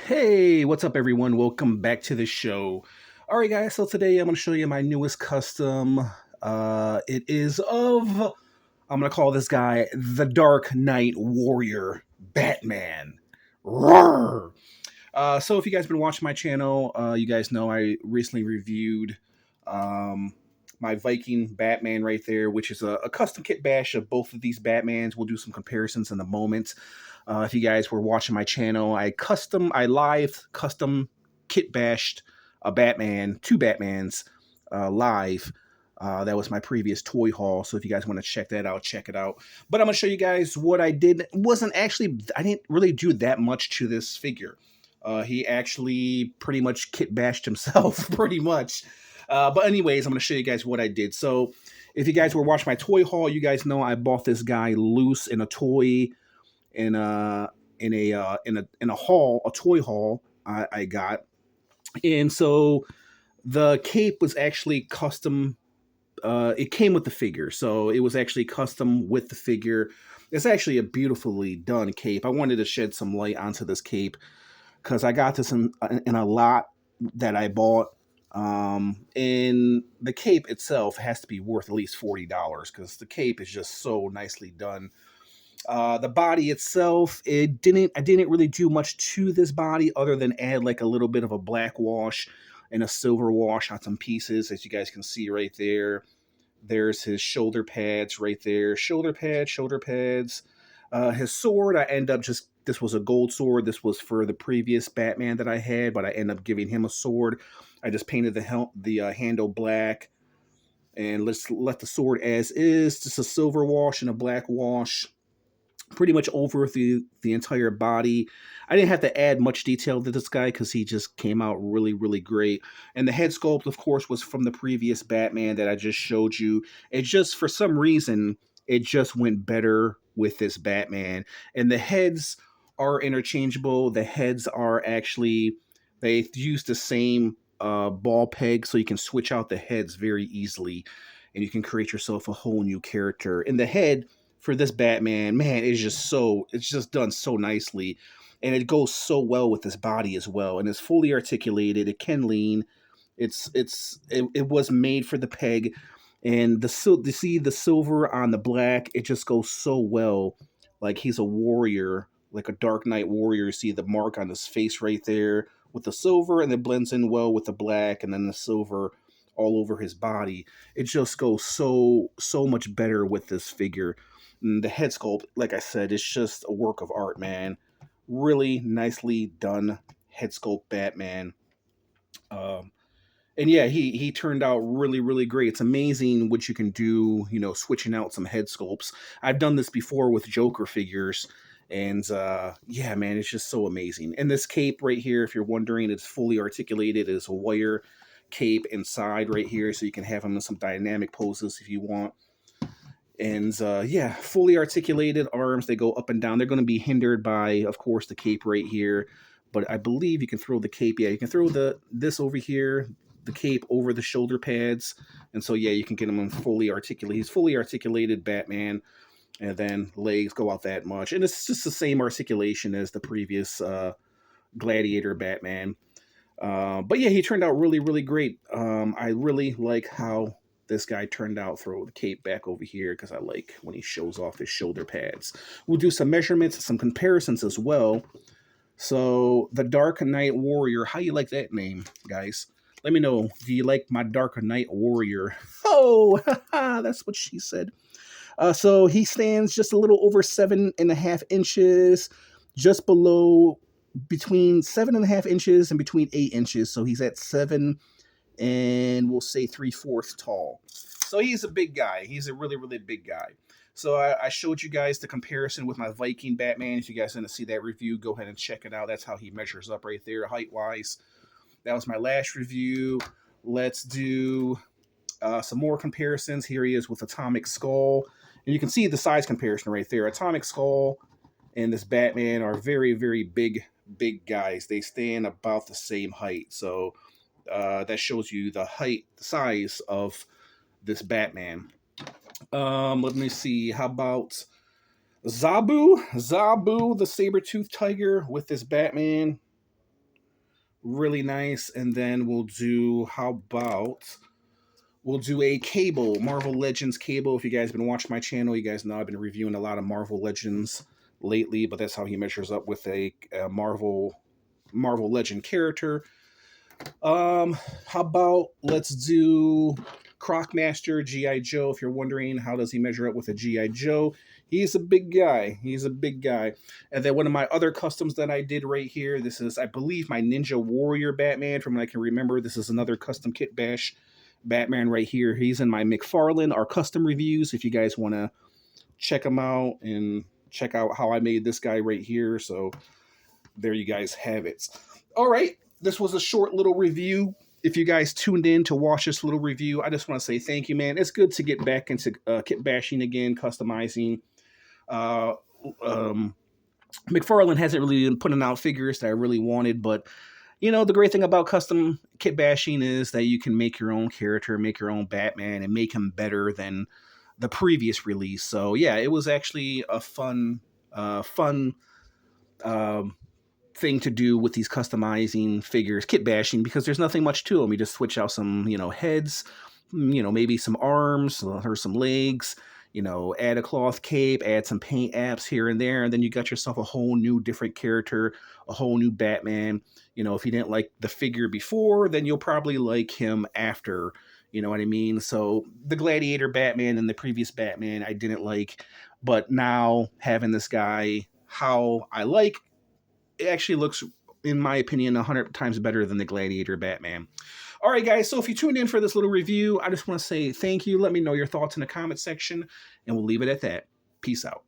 Hey, what's up, everyone? Welcome back to the show. All right, guys. So today I'm going to show you my newest custom. It is of I'm going to call this guy the Dark Knight Warrior Batman. Roar! So if you guys been watching my channel, you guys know I recently reviewed um, my Viking Batman right there, which is a custom kit bash of both of these Batmans. We'll do some comparisons in a moment. If you guys were watching my channel, I live custom kit bashed a Batman, two Batmans live. That was my previous toy haul. So if you guys want to check that out, check it out. But I'm going to show you guys what I did. I didn't really do that much to this figure. He actually pretty much kit bashed himself, pretty much. But anyways, I'm going to show you guys what I did. So if you guys were watching my toy haul, you guys know I bought this guy loose in a toy in a in a haul, a toy haul I got. And so the cape was actually custom. It came with the figure, so it was actually custom with the figure. It's actually a beautifully done cape. I wanted to shed some light onto this cape because I got this in a lot that I bought. And the cape itself has to be worth at least $40 because the cape is just so nicely done. The body itself, I didn't really do much to this body other than add like a little bit of a black wash and a silver wash on some pieces, as you guys can see right there. There's his shoulder pads right there. Shoulder pads. His sword, I end up just, this was a gold sword. This was for the previous Batman that I had, but I end up giving him a sword. I just painted the handle black, and let's let the sword as is. Just a silver wash and a black wash pretty much over the entire body. I didn't have to add much detail to this guy because he just came out really great. And the head sculpt, of course, was from the previous Batman that I just showed you. It just, for some reason, it just went better with this Batman. And the heads are interchangeable. The heads are actually, they use the same ball peg, so you can switch out the heads very easily, and you can create yourself a whole new character. And the head for this Batman, man, it's just done so nicely, and it goes so well with this body as well, and it's fully articulated. It can lean. It was made for the peg, and you see the silver on the black. It just goes so well. Like he's a warrior, like a Dark Knight warrior. You see the mark on his face right there with the silver, and it blends in well with the black, and then the silver all over his body. It just goes so much better with this figure. And the head sculpt, like I said, it's just a work of art, man. Really nicely done head sculpt Batman. Um, and yeah, he turned out really great. It's amazing what you can do, switching out some head sculpts. I've done this before with Joker figures, and yeah, man, it's just so amazing. And this cape right here, if you're wondering, it's fully articulated. It's a wire cape inside right here, so you can have him in some dynamic poses if you want. And yeah, fully articulated arms. They go up and down. They're going to be hindered by, of course, the cape right here. But I believe you can throw the cape. Yeah, you can throw this over here, the cape over the shoulder pads. And so, yeah, you can get him fully articulated. He's fully articulated Batman. And then legs go out that much. And it's just the same articulation as the previous Gladiator Batman. But yeah, he turned out really great. I really like how this guy turned out. Throw the cape back over here because I like when he shows off his shoulder pads. We'll do some measurements, some comparisons as well. So the Dark Knight Warrior, how you like that name, guys? Let me know. Do you like my Dark Knight Warrior? Oh, that's what she said. So he stands just a little over 7.5 inches, just below, between 7.5 inches and between 8 inches. So he's at 7 and we'll say 3/4 tall. So he's a big guy. He's a really big guy. So I showed you guys the comparison with my Viking Batman. If you guys want to see that review, go ahead and check it out. That's how he measures up right there, height-wise. That was my last review. Let's do some more comparisons. Here he is with Atomic Skull. And you can see the size comparison right there. Atomic Skull and this Batman are very big guys. They stand about the same height. So that shows you the size of this Batman. Let me see. How about Zabu, the saber-toothed tiger with this Batman? really nice. And then we'll do a cable, Marvel Legends cable. If you guys have been watching my channel, you guys know I've been reviewing a lot of Marvel Legends lately, but that's how he measures up with a Marvel Legend character. How about let's do Crocmaster GI Joe? If you're wondering how does he measure up with a GI Joe, he's a big guy. He's a big guy. And then one of my other customs that I did right here. This is, I believe, my Ninja Warrior Batman. From what I can remember, this is another custom Kitbash Batman right here. He's in my Mcfarlane, our custom reviews. If you guys want to check them out and check out how I made this guy right here. So there you guys have it. All right. This was a short little review. If you guys tuned in to watch this little review, I just want to say thank you, man. It's good to get back into kit bashing again, customizing. Uh, um, McFarlane hasn't really been putting out figures that I really wanted, but you know, the great thing about custom kit bashing is that you can make your own character, make your own Batman, and make him better than the previous release. So yeah, it was actually a fun um, thing to do with these customizing figures, kit bashing, because there's nothing much to them. You just switch out some, heads, maybe some arms or some legs, add a cloth cape, add some paint apps here and there, and then you got yourself a whole new different character, a whole new Batman. If you didn't like the figure before, then you'll probably like him after. You know what I mean? So the Gladiator Batman and the previous Batman I didn't like, but now having this guy, how I like, it actually looks, in my opinion, 100 times better than the Gladiator Batman. All right, guys, so if you tuned in for this little review, I just want to say thank you. Let me know your thoughts in the comment section, and we'll leave it at that. Peace out.